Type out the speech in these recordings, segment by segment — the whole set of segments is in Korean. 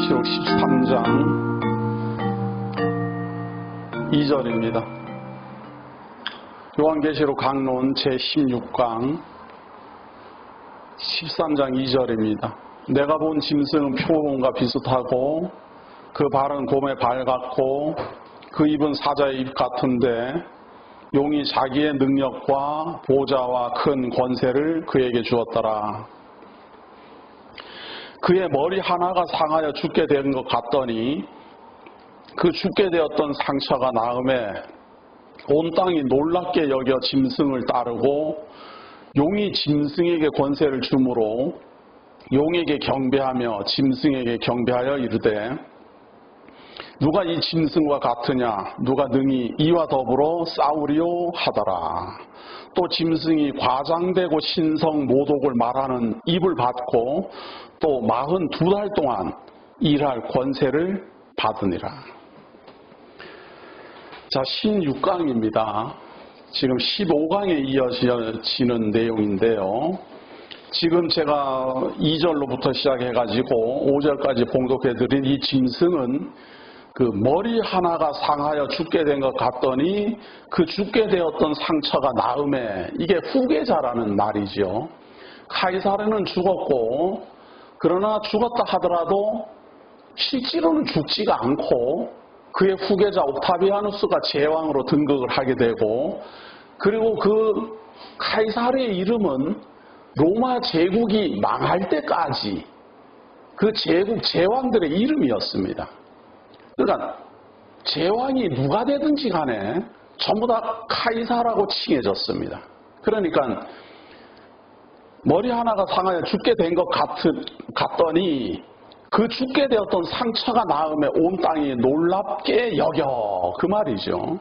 요한계시록 13장 2절입니다. 요한계시록 강론 제16강 13장 2절입니다. 내가 본 짐승은 표범과 비슷하고 그 발은 곰의 발 같고 그 입은 사자의 입 같은데 용이 자기의 능력과 보좌와 큰 권세를 그에게 주었더라. 그의 머리 하나가 상하여 죽게 된 것 같더니 그 죽게 되었던 상처가 나음에 온 땅이 놀랍게 여겨 짐승을 따르고 용이 짐승에게 권세를 주므로 용에게 경배하며 짐승에게 경배하여 이르되 누가 이 짐승과 같으냐 누가 능히 이와 더불어 싸우리요 하더라. 또 짐승이 과장되고 신성 모독을 말하는 입을 받고 또 42달 동안 일할 권세를 받으니라. 자, 16강입니다. 지금 15강에 이어지는 내용인데요. 지금 제가 2절로부터 시작해가지고 5절까지 봉독해드린 이 짐승은 그 머리 하나가 상하여 죽게 된 것 같더니 그 죽게 되었던 상처가 나음에 이게 후계자라는 말이죠. 카이사르는 죽었고 그러나 죽었다 하더라도 실제로는 죽지가 않고 그의 후계자 옥타비아누스가 제왕으로 등극을 하게 되고 그리고 그 카이사르의 이름은 로마 제국이 망할 때까지 그 제국 제왕들의 이름이었습니다. 그러니까 제왕이 누가 되든지 간에 전부 다 카이사라고 칭해졌습니다. 그러니까 머리 하나가 상하여 죽게 된 것 같더니 그 죽게 되었던 상처가 나음에 온 땅이 놀랍게 여겨 그 말이죠.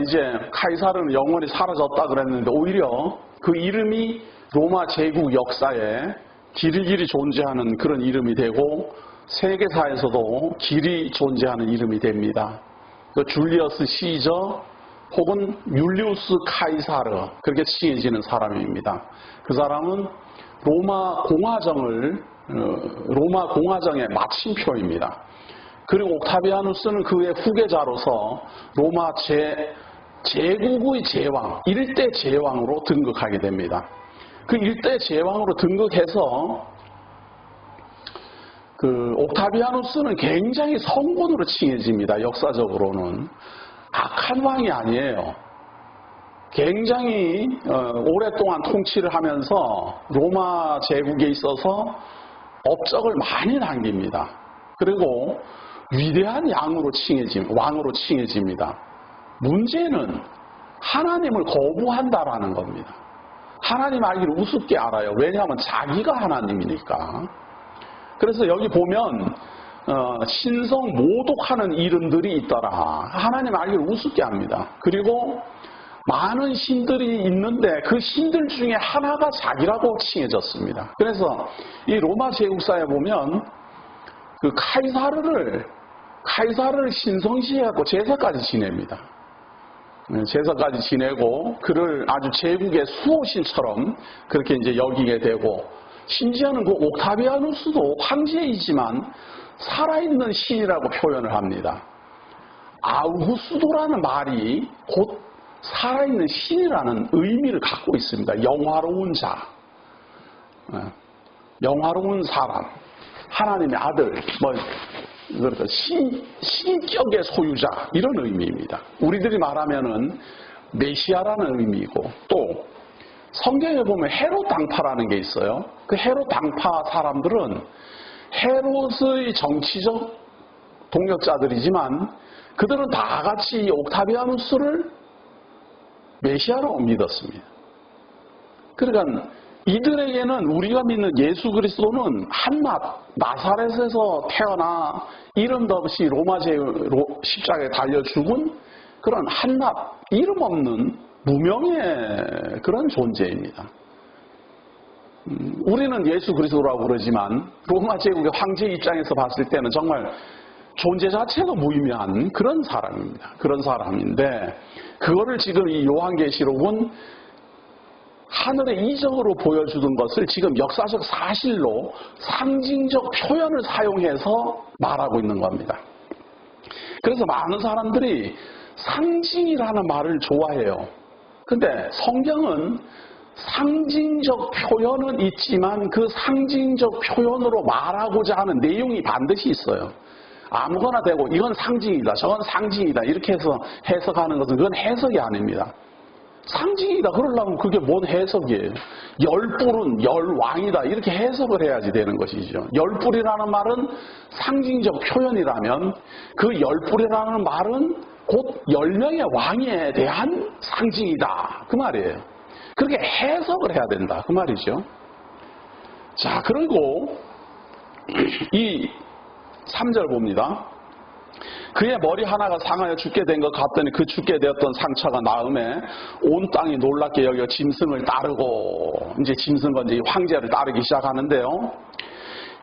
이제 카이사르는 영원히 사라졌다 그랬는데 오히려 그 이름이 로마 제국 역사에 길이 존재하는 그런 이름이 되고 세계사에서도 길이 존재하는 이름이 됩니다. 그 줄리어스 시저 혹은 율리우스 카이사르 그렇게 칭해지는 사람입니다. 그 사람은 로마 공화정의 마침표입니다. 그리고 옥타비아누스는 그의 후계자로서 로마 제국의 제왕, 일대 제왕으로 등극하게 됩니다. 그 일대 제왕으로 등극해서 그 옥타비아누스는 굉장히 성군으로 칭해집니다. 역사적으로는 악한 왕이 아니에요. 굉장히 오랫동안 통치를 하면서 로마 제국에 있어서 업적을 많이 남깁니다. 그리고 위대한 왕으로 칭해집니다. 문제는 하나님을 거부한다라는 겁니다. 하나님 알기를 우습게 알아요. 왜냐하면 자기가 하나님이니까. 그래서 여기 보면 신성 모독하는 이름들이 있더라. 하나님 알기를 우습게 합니다. 그리고 많은 신들이 있는데 그 신들 중에 하나가 자기라고 칭해졌습니다. 그래서 이 로마 제국사에 보면 그 카이사르를 신성시해갖고 제사까지 지냅니다. 제사까지 지내고 그를 아주 제국의 수호신처럼 그렇게 이제 여기게 되고 심지어는 그 옥타비아누스도 황제이지만 살아있는 신이라고 표현을 합니다. 아우구스도라는 말이 곧 살아있는 신이라는 의미를 갖고 있습니다. 영화로운 자, 영화로운 사람, 하나님의 아들, 그러니까 신격의 소유자 이런 의미입니다. 우리들이 말하면은 메시아라는 의미이고 또 성경에 보면 헤롯 당파라는 게 있어요. 그 헤롯 당파 사람들은 헤롯의 정치적 동력자들이지만 그들은 다 같이 옥타비아누스를 메시아로 믿었습니다. 그러니까 이들에게는 우리가 믿는 예수 그리스도는 한낱 나사렛에서 태어나 이름도 없이 십자가에 달려 죽은 그런 한낱 이름 없는 무명의 그런 존재입니다. 우리는 예수 그리스도라고 그러지만 로마 제국의 황제 입장에서 봤을 때는 정말 존재 자체가 무의미한 그런 사람입니다. 그런 사람인데 그거를 지금 이 요한계시록은 하늘의 이적으로 보여주던 것을 지금 역사적 사실로 상징적 표현을 사용해서 말하고 있는 겁니다. 그래서 많은 사람들이 상징이라는 말을 좋아해요. 근데 성경은 상징적 표현은 있지만 그 상징적 표현으로 말하고자 하는 내용이 반드시 있어요. 아무거나 되고 이건 상징이다, 저건 상징이다 이렇게 해서 해석하는 것은 그건 해석이 아닙니다. 상징이다 그러려면 그게 뭔 해석이에요? 열불은 열왕이다 이렇게 해석을 해야지 되는 것이죠. 열불이라는 말은 상징적 표현이라면 그 열불이라는 말은 곧 10명의 왕에 대한 상징이다 그 말이에요. 그렇게 해석을 해야 된다 그 말이죠. 자, 그리고 이 3절 봅니다. 그의 머리 하나가 상하여 죽게 된 것 같더니 그 죽게 되었던 상처가 나음에 온 땅이 놀랍게 여겨 짐승을 따르고, 이제 짐승과 이제 황제를 따르기 시작하는데요.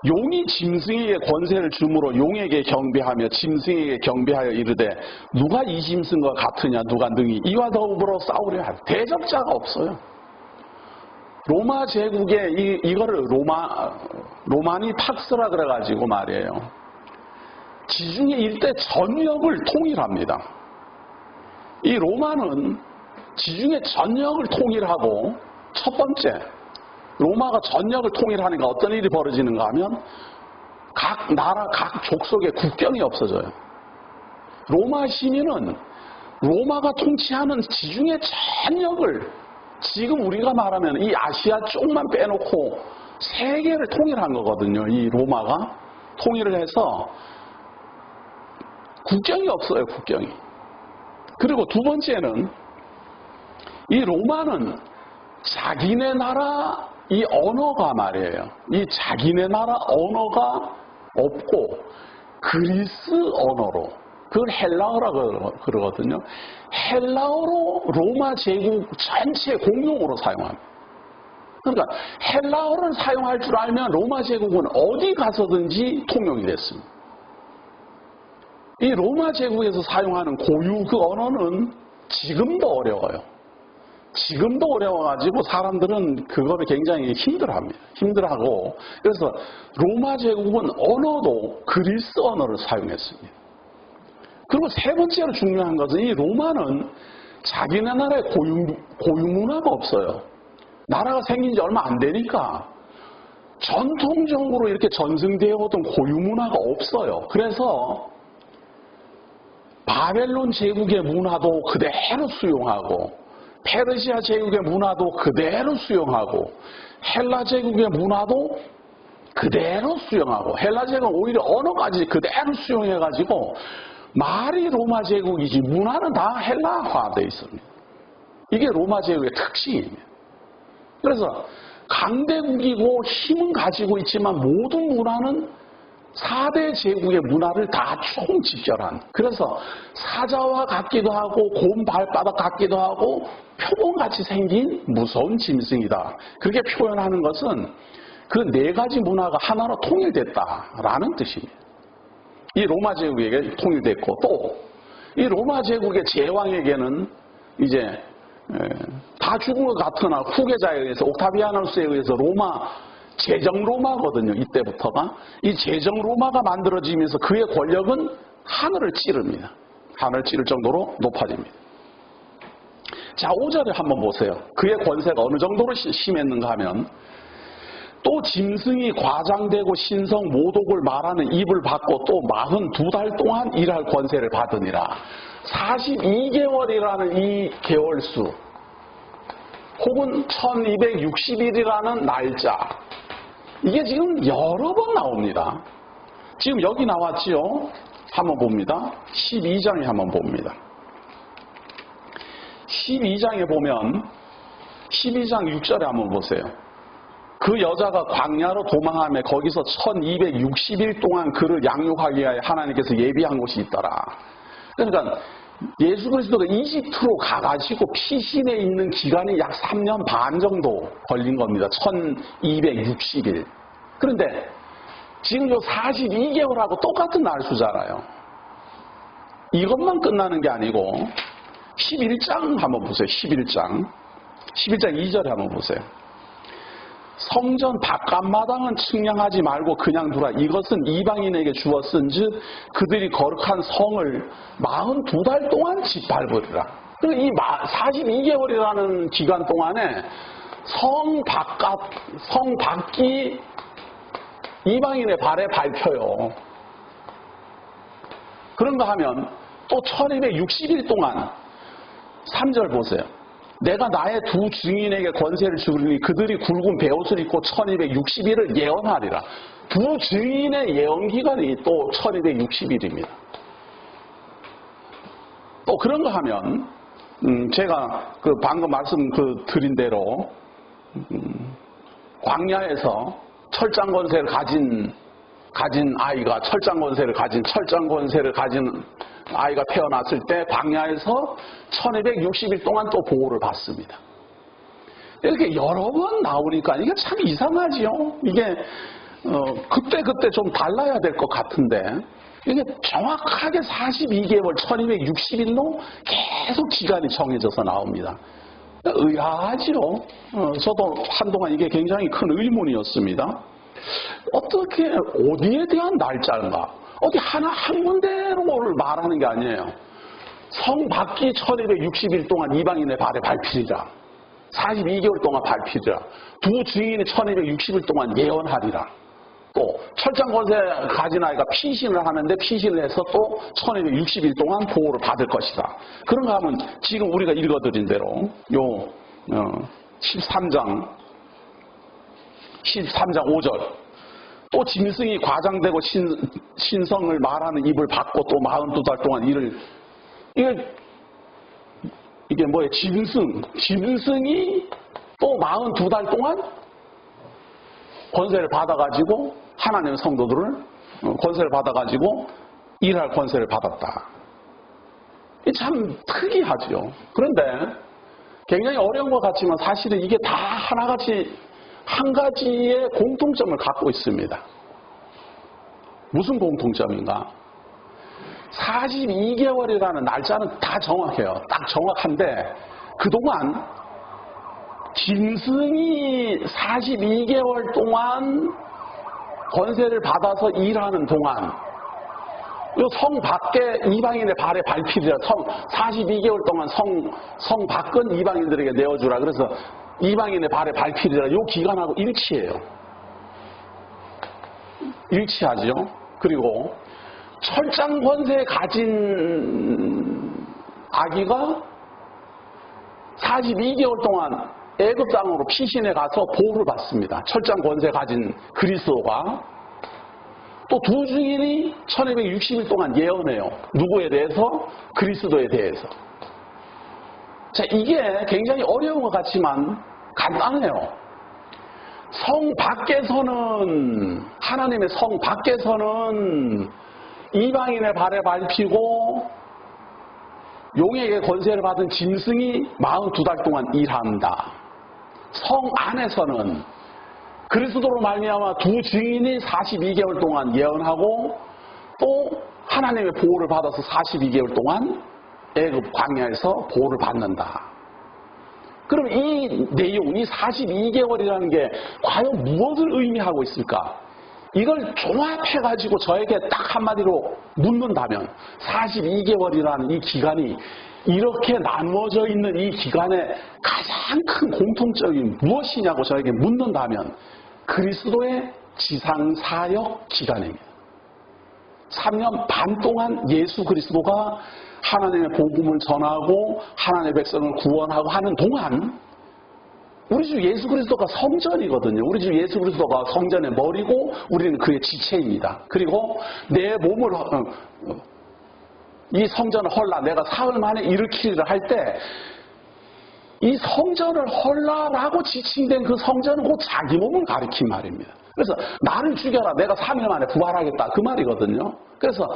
용이 짐승에게 권세를 주므로 용에게 경배하며 짐승에게 경배하여 이르되 누가 이 짐승과 같으냐 누가 능히 이와 더불어 싸우려 하리. 대적자가 없어요. 로마 제국의 이거를 로마니 팍스라 그래가지고 말이에요. 지중해 일대 전역을 통일합니다. 이 로마는 지중해 전역을 통일하고 첫 번째 로마가 전역을 통일하니까 어떤 일이 벌어지는가 하면 각 나라 각 족속의 국경이 없어져요. 로마 시민은 로마가 통치하는 지중해 전역을 지금 우리가 말하면 이 아시아 쪽만 빼놓고 세계를 통일한 거거든요. 이 로마가 통일을 해서 국경이 없어요. 국경이. 그리고 두 번째는 이 로마는 자기네 나라 이 언어가 말이에요. 이 자기네 나라 언어가 없고 그리스 언어로, 그걸 헬라어라고 그러거든요. 헬라어로 로마 제국 전체 공용어로 사용합니다. 그러니까 헬라어를 사용할 줄 알면 로마 제국은 어디 가서든지 통용이 됐습니다. 이 로마 제국에서 사용하는 고유 그 언어는 지금도 어려워요. 지금도 어려워가지고 사람들은 그거를 굉장히 힘들어합니다. 힘들어하고 그래서 로마 제국은 언어도 그리스 언어를 사용했습니다. 그리고 세 번째로 중요한 것은 이 로마는 자기네 나라에 고유 문화가 없어요. 나라가 생긴 지 얼마 안 되니까 전통적으로 이렇게 전승되어 오던 고유 문화가 없어요. 그래서 바벨론 제국의 문화도 그대로 수용하고 페르시아 제국의 문화도 그대로 수용하고 헬라 제국의 문화도 그대로 수용하고 헬라 제국은 오히려 언어까지 그대로 수용해가지고 말이 로마 제국이지 문화는 다 헬라화되어 있습니다. 이게 로마 제국의 특징입니다. 그래서 강대국이고 힘은 가지고 있지만 모든 문화는 4대 제국의 문화를 다 총집결한, 그래서 사자와 같기도 하고 곰 발바닥 같기도 하고 표범같이 생긴 무서운 짐승이다. 그렇게 표현하는 것은 그 네 가지 문화가 하나로 통일됐다라는 뜻입니다. 이 로마 제국에게 통일됐고 또 이 로마 제국의 제왕에게는 이제 다 죽은 것 같으나 후계자에 의해서 옥타비아누스에 의해서 로마 제정 로마거든요. 이때부터가 이 제정 로마가 만들어지면서 그의 권력은 하늘을 찌릅니다. 하늘을 찌를 정도로 높아집니다. 자, 5절에 한번 보세요. 그의 권세가 어느 정도로 심했는가 하면 또 짐승이 과장되고 신성 모독을 말하는 입을 받고 또 42달 동안 일할 권세를 받으니라. 42개월이라는 이 개월수 혹은 1260일이라는 날짜, 이게 지금 여러 번 나옵니다. 지금 여기 나왔지요. 한번 봅니다. 12장에 한번 봅니다. 12장에 보면 12장 6절에 한번 보세요. 그 여자가 광야로 도망하며 거기서 1260일 동안 그를 양육하기 위하여 하나님께서 예비한 곳이 있더라. 그러니까 예수 그리스도가 이집트로 가가지고 피신해 있는 기간이 약 3년 반 정도 걸린 겁니다. 1260일. 그런데 지금 요 42개월하고 똑같은 날수잖아요. 이것만 끝나는 게 아니고 11장 한번 보세요. 11장. 11장 2절에 한번 보세요. 성전 바깥마당은 측량하지 말고 그냥 두라. 이것은 이방인에게 주었은즉 그들이 거룩한 성을 42달 동안 짓밟으리라. 이 42개월이라는 기간 동안에 성 밖이 이방인의 발에 밟혀요. 그런가 하면 또 1260일 동안 3절 보세요. 내가 나의 두 증인에게 권세를 주리니 그들이 굵은 베옷을 입고 1260일을 예언하리라. 두 증인의 예언 기간이 또 1260일입니다. 또 그런가 하면 제가 방금 말씀 드린 대로 광야에서 철장 권세를 가진 아이가 철장 권세를 가진 아이가 태어났을 때 광야에서 1260일 동안 또 보호를 받습니다. 이렇게 여러 번 나오니까 이게 참 이상하지요. 이게 그때 좀 달라야 될 것 같은데 이게 정확하게 42개월 1260일로 계속 기간이 정해져서 나옵니다. 의아하지요. 저도 한동안 이게 굉장히 큰 의문이었습니다. 어떻게 어디에 대한 날짜인가? 어디 한 군데로를 말하는 게 아니에요. 성 밖이 1260일 동안 이방인의 발에 밟히리라. 42개월 동안 밟히리라. 두 증인이 1260일 동안 예언하리라. 또 철장 권세 가진 아이가 피신을 하는데 피신을 해서 또 1260일 동안 보호를 받을 것이다. 그런가 하면 지금 우리가 읽어드린 대로 요 13장 5절 또 짐승이 과장되고 신성을 말하는 입을 받고 또 42달 동안 이게 뭐예요? 짐승이 또 42달 동안 권세를 받아가지고 하나님의 성도들을 권세를 받아가지고 일할 권세를 받았다. 참 특이하죠. 그런데 굉장히 어려운 것 같지만 사실은 이게 다 하나같이 한 가지의 공통점을 갖고 있습니다. 무슨 공통점인가? 42개월이라는 날짜는 다 정확해요. 딱 정확한데 그동안 짐승이 42개월 동안 권세를 받아서 일하는 동안 성 밖에 이방인의 발에 밟히리라. 42개월 동안 성 밖은 이방인들에게 내어주라. 그래서 이방인의 발에 밟히리라. 이 기간하고 일치해요. 일치하죠. 그리고 철장 권세 가진 아기가 42개월 동안 애굽 땅으로 피신해 가서 보호를 받습니다. 철장 권세 가진 그리스도가 또 두 증인이 1260일 동안 예언해요. 누구에 대해서? 그리스도에 대해서. 자, 이게 굉장히 어려운 것 같지만 간단해요. 성 밖에서는 하나님의 성 밖에서는 이방인의 발에 밟히고 용에게 권세를 받은 짐승이 42달 동안 일한다. 성 안에서는 그리스도로 말미암아 두 증인이 42개월 동안 예언하고 또 하나님의 보호를 받아서 42개월 동안 애굽 광야에서 보호를 받는다. 그럼 이 내용, 이 42개월이라는 게 과연 무엇을 의미하고 있을까? 이걸 종합해가지고 저에게 딱 한마디로 묻는다면 42개월이라는 이 기간이 이렇게 나누어져 있는 이 기간의 가장 큰 공통점이 무엇이냐고 저에게 묻는다면 그리스도의 지상사역 기간입니다. 3년 반 동안 예수 그리스도가 하나님의 복음을 전하고 하나님의 백성을 구원하고 하는 동안 우리 주 예수 그리스도가 성전이거든요. 우리 주 예수 그리스도가 성전의 머리고 우리는 그의 지체입니다. 그리고 내 몸을 이 성전을 헐라 내가 사흘 만에 일으키리라 할 때 이 성전을 헐라라고 지칭된 그 성전은 곧 자기 몸을 가리킨 말입니다. 그래서 나를 죽여라. 내가 3일 만에 부활하겠다. 그 말이거든요. 그래서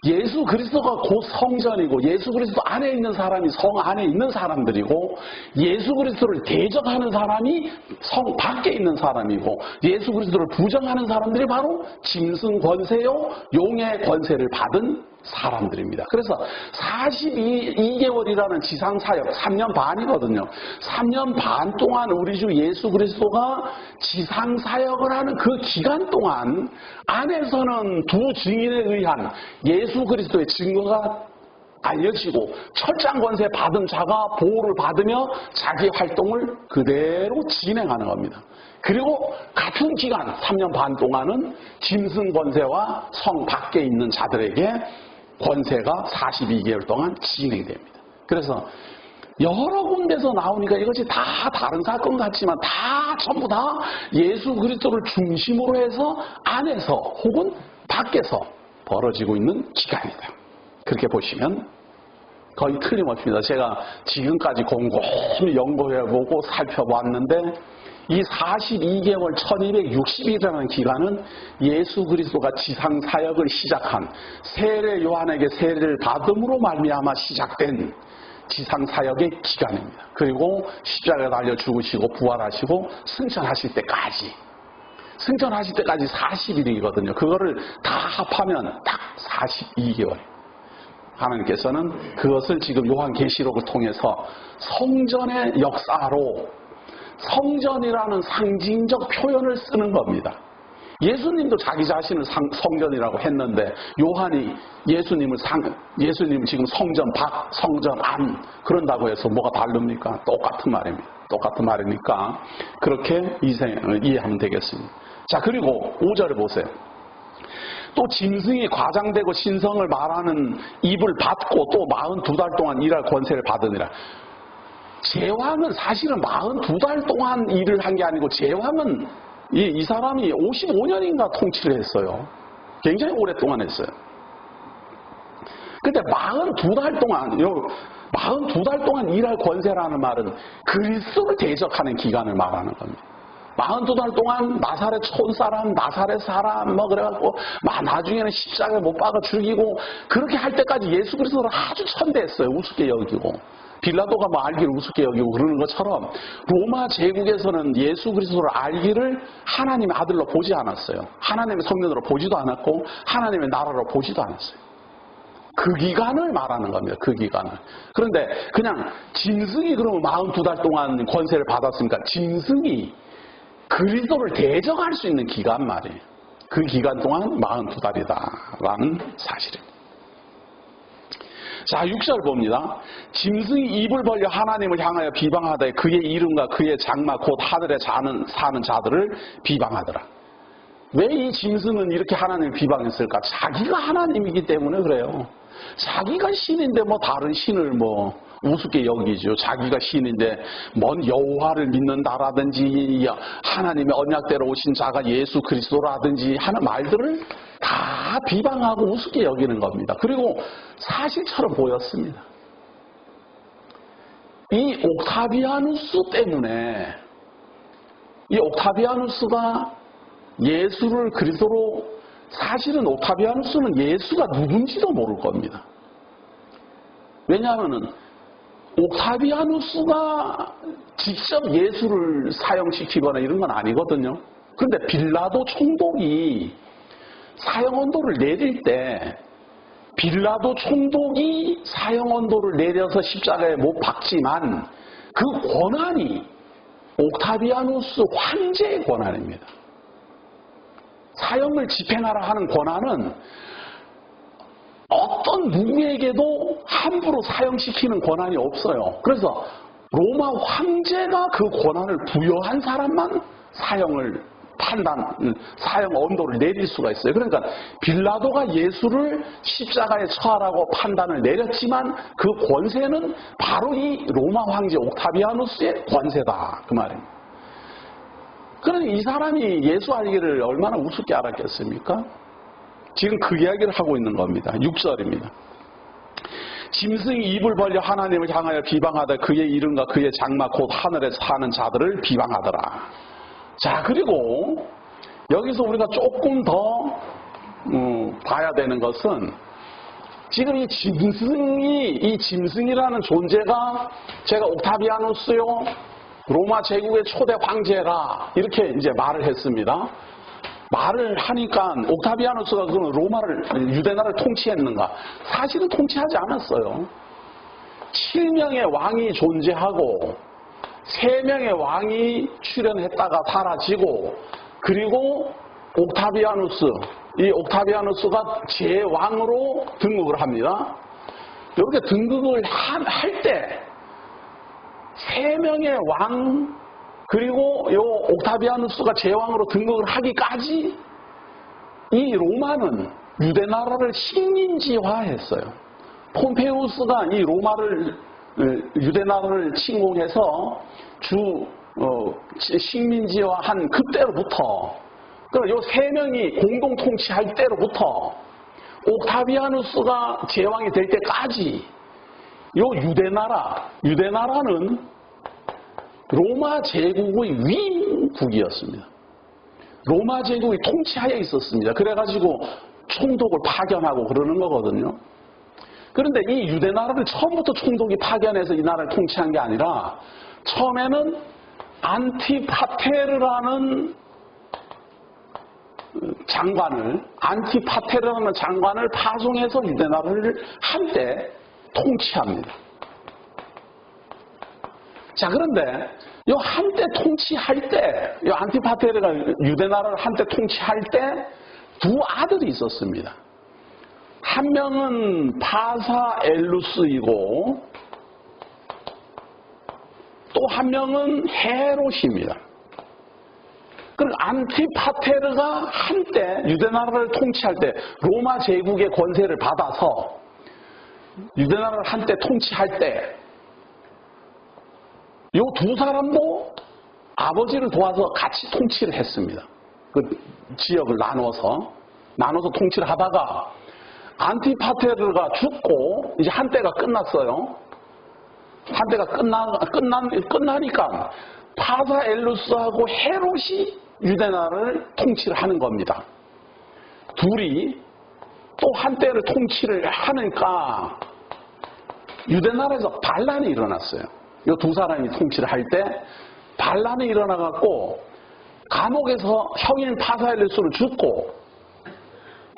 예수 그리스도가 곧 성전이고 예수 그리스도 안에 있는 사람이 성 안에 있는 사람들이고 예수 그리스도를 대적하는 사람이 성 밖에 있는 사람이고 예수 그리스도를 부정하는 사람들이 바로 짐승 권세요 용의 권세를 받은 사람들입니다. 그래서 42개월이라는 지상사역 3년 반이거든요. 3년 반 동안 우리 주 예수 그리스도가 지상사역을 하는 그 기간 동안 안에서는 두 증인에 의한 예수 그리스도의 증거가 알려지고 철장 권세 받은 자가 보호를 받으며 자기 활동을 그대로 진행하는 겁니다. 그리고 같은 기간 3년 반 동안은 짐승 권세와 성 밖에 있는 자들에게 권세가 42개월 동안 진행됩니다. 그래서 여러 군데서 나오니까 이것이 다 다른 사건 같지만 다 전부 다 예수 그리스도를 중심으로 해서 안에서 혹은 밖에서 벌어지고 있는 기간이다. 그렇게 보시면 거의 틀림없습니다. 제가 지금까지 곰곰이 연구해보고 살펴봤는데 이 42개월 1260일이라는 기간은 예수 그리스도가 지상 사역을 시작한 세례 요한에게 세례를 받음으로 말미암아 시작된 지상 사역의 기간입니다. 그리고 십자가에 달려 죽으시고 부활하시고 승천하실 때까지 40일이거든요. 그거를 다 합하면 딱 42개월. 하나님께서는 그것을 지금 요한계시록을 통해서 성전의 역사로 성전이라는 상징적 표현을 쓰는 겁니다. 예수님도 자기 자신을 성전이라고 했는데 요한이 예수님을 지금 성전 밖, 성전 안 그런다고 해서 뭐가 다릅니까? 똑같은 말입니다. 똑같은 말이니까 그렇게 이해하면 되겠습니다. 자, 그리고 5절을 보세요. 또 짐승이 과장되고 신성을 말하는 입을 받고 또 42달 동안 일할 권세를 받으니라. 제왕은 사실은 42달 동안 일을 한 게 아니고 제왕은 이 사람이 55년인가 통치를 했어요. 굉장히 오랫동안 했어요. 근데 42달 동안 일할 권세라는 말은 그리스도를 대적하는 기간을 말하는 겁니다. 42달 동안 나사렛 촌사람, 나사렛 사람 그래갖고 나중에는 십자가에 못 박아 죽이고 그렇게 할 때까지 예수 그리스도를 아주 천대했어요. 우습게 여기고. 빌라도가 알기를 우습게 여기고 그러는 것처럼 로마 제국에서는 예수 그리스도를 알기를 하나님의 아들로 보지 않았어요. 하나님의 성령으로 보지도 않았고 하나님의 나라로 보지도 않았어요. 그 기간을 말하는 겁니다. 그 기간을. 그런데 그냥 짐승이 그러면 42달 동안 권세를 받았으니까 짐승이 그리스도를 대적할 수 있는 기간 말이에요. 그 기간 동안 42달이다라는 사실입니다. 자, 6절 봅니다. 짐승이 입을 벌려 하나님을 향하여 비방하되 그의 이름과 그의 장막 곧 하늘에 사는 자들을 비방하더라. 왜 이 짐승은 이렇게 하나님을 비방했을까? 자기가 하나님이기 때문에 그래요. 자기가 신인데 다른 신을 우습게 여기죠. 자기가 신인데 먼 여호와를 믿는다라든지 하나님의 언약대로 오신 자가 예수 그리스도라든지 하는 말들을 다 비방하고 우습게 여기는 겁니다. 그리고 사실처럼 보였습니다. 이 옥타비아누스 때문에 이 옥타비아누스가 예수를 그리스도로 사실은 옥타비아누스는 예수가 누군지도 모를 겁니다. 왜냐하면 옥타비아누스가 직접 예수를 사형시키거나 이런 건 아니거든요. 그런데 빌라도 총독이 사형언도를 내릴 때 빌라도 총독이 사형언도를 내려서 십자가에 못 박지만 그 권한이 옥타비아누스 황제의 권한입니다. 사형을 집행하라 하는 권한은 어떤 누구에게도 함부로 사형시키는 권한이 없어요. 그래서 로마 황제가 그 권한을 부여한 사람만 사형 언도를 내릴 수가 있어요. 그러니까 빌라도가 예수를 십자가에 처하라고 판단을 내렸지만 그 권세는 바로 이 로마 황제 옥타비아누스의 권세다. 그 말입니다. 그러니 이 사람이 예수 알기를 얼마나 우습게 알았겠습니까? 지금 그 이야기를 하고 있는 겁니다. 6절입니다. 짐승이 입을 벌려 하나님을 향하여 비방하되 그의 이름과 그의 장막 곧 하늘에 사는 자들을 비방하더라. 자, 그리고 여기서 우리가 조금 더 봐야 되는 것은 지금 이 짐승이라는 존재가 제가 옥타비아누스요 로마 제국의 초대 황제라 이렇게 이제 말을 했습니다. 말을 하니까 옥타비아누스가 그럼 유대나라를 통치했는가? 사실은 통치하지 않았어요. 7명의 왕이 존재하고 3명의 왕이 출현했다가 사라지고 그리고 이 옥타비아누스가 제왕으로 등극을 합니다. 이렇게 등극을 할 때 3명의 왕 그리고 이 옥타비아누스가 제왕으로 등극을 하기까지 이 로마는 유대나라를 식민지화했어요. 폼페우스가 이 유대나라를 침공해서 식민지화한 그때로부터 그럼 요 3명이 공동 통치할 때로부터 옥타비아누스가 제왕이 될 때까지 요 유대나라는 로마 제국의 위국이었습니다. 로마 제국이 통치하에 있었습니다. 그래가지고 총독을 파견하고 그러는 거거든요. 그런데 이 유대나라를 처음부터 총독이 파견해서 이 나라를 통치한 게 아니라 처음에는 안티파테르라는 장관을 파송해서 유대나라를 한때 통치합니다. 자, 그런데 이 한때 통치할 때, 이 안티파테르가 유대나라를 한때 통치할 때 두 아들이 있었습니다. 한 명은 파사엘루스이고 또 한 명은 헤롯입니다. 그럼 안티파테르가 한때 유대나라를 통치할 때 로마 제국의 권세를 받아서 유대나라를 한때 통치할 때 이 두 사람도 아버지를 도와서 같이 통치를 했습니다. 그 지역을 나눠서 통치를 하다가 안티파테르가 죽고 이제 한때가 끝났어요. 한때가 끝나니까 파사엘루스하고 헤롯이 유대나라를 통치를 하는 겁니다. 둘이 또 한때를 통치를 하니까 유대나라에서 반란이 일어났어요. 이 두 사람이 통치를 할 때 반란이 일어나갖고 감옥에서 형인 파사엘루스는 죽고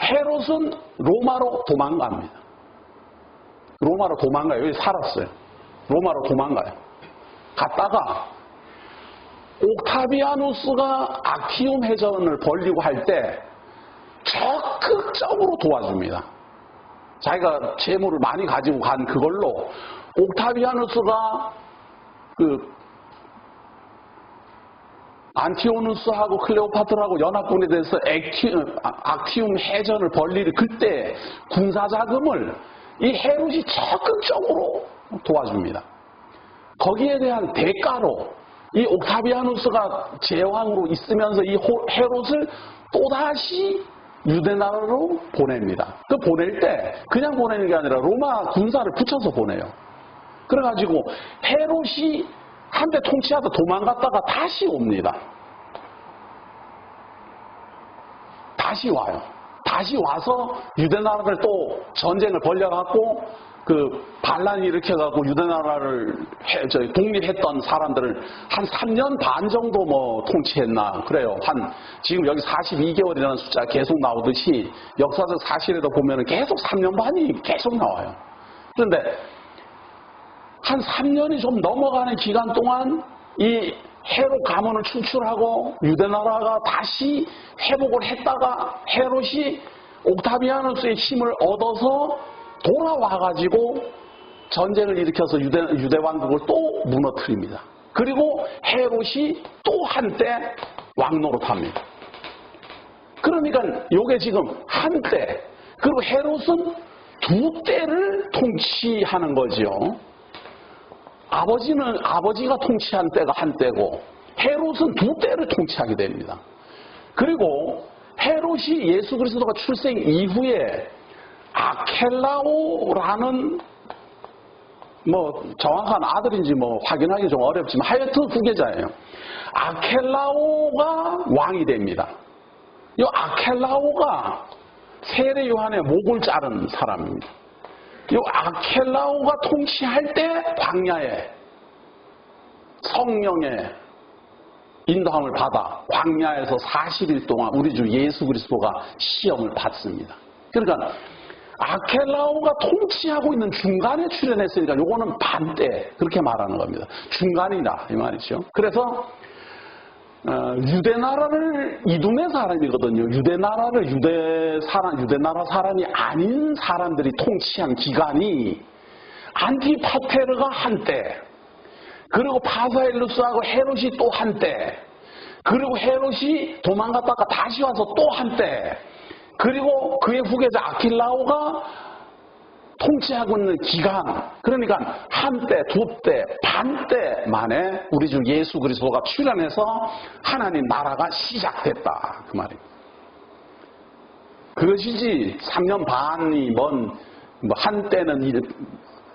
헤롯은 로마로 도망갑니다. 로마로 도망가요. 여기 살았어요. 로마로 도망가요. 갔다가 옥타비아누스가 악티움 해전을 벌이고 할 때 적극적으로 도와줍니다. 자기가 재물을 많이 가지고 간 그걸로 옥타비아누스가 안티오누스하고 클레오파트라하고 연합군에 대해서 악티움 해전을 벌일 그때 군사자금을 이 헤롯이 적극적으로 도와줍니다. 거기에 대한 대가로 이 옥타비아누스가 제왕으로 있으면서 이 헤롯을 또다시 유대나라로 보냅니다. 그 보낼 때 그냥 보내는 게 아니라 로마 군사를 붙여서 보내요. 그래가지고 헤롯이 한때 통치하다 도망갔다가 다시 옵니다. 다시 와요. 다시 와서 유대나라를 또 전쟁을 벌려갖고 그 반란을 일으켜갖고 유대나라를 독립했던 사람들을 한 3년 반 정도 뭐 통치했나 그래요. 지금 여기 42개월이라는 숫자 계속 나오듯이 역사적 사실에도 보면은 계속 3년 반이 계속 나와요. 그런데 한 3년이 좀 넘어가는 기간 동안 이 헤롯 가문을 축출하고 유대나라가 다시 회복을 했다가 헤롯이 옥타비아누스의 힘을 얻어서 돌아와가지고 전쟁을 일으켜서 유대 왕국을 또 무너뜨립니다. 그리고 헤롯이 또 한때 왕노릇합니다. 그러니까 이게 지금 한때 그리고 헤롯은 두 때를 통치하는 거죠. 아버지가 통치한 때가 한때고 헤롯은 두 때를 통치하게 됩니다. 그리고 헤롯이 예수 그리스도가 출생 이후에 아켈라오라는 뭐 정확한 아들인지 뭐 확인하기 좀 어렵지만 하여튼 후계자예요. 아켈라오가 왕이 됩니다. 이 아켈라오가 세례 요한의 목을 자른 사람입니다. 이 아켈라오가 통치할 때 광야에 성령의 인도함을 받아 광야에서 40일 동안 우리 주 예수 그리스도가 시험을 받습니다. 그러니까 아켈라오가 통치하고 있는 중간에 출현했으니까 요거는 반때 그렇게 말하는 겁니다. 중간이다 이 말이죠. 그래서 유대나라를 이두메 사람이거든요. 유대나라를 유대나라 사람이 아닌 사람들이 통치한 기간이 안티파테르가 한때, 그리고 파사엘루스하고 헤롯이 또 한때, 그리고 헤롯이 도망갔다가 다시 와서 또 한때, 그리고 그의 후계자 아킬라오가 통치하고 있는 기간, 그러니까 한때, 두때, 반때 만에 우리 주 예수 그리스도가 출현해서 하나님 나라가 시작됐다 그 말입니다. 그것이지 3년 반이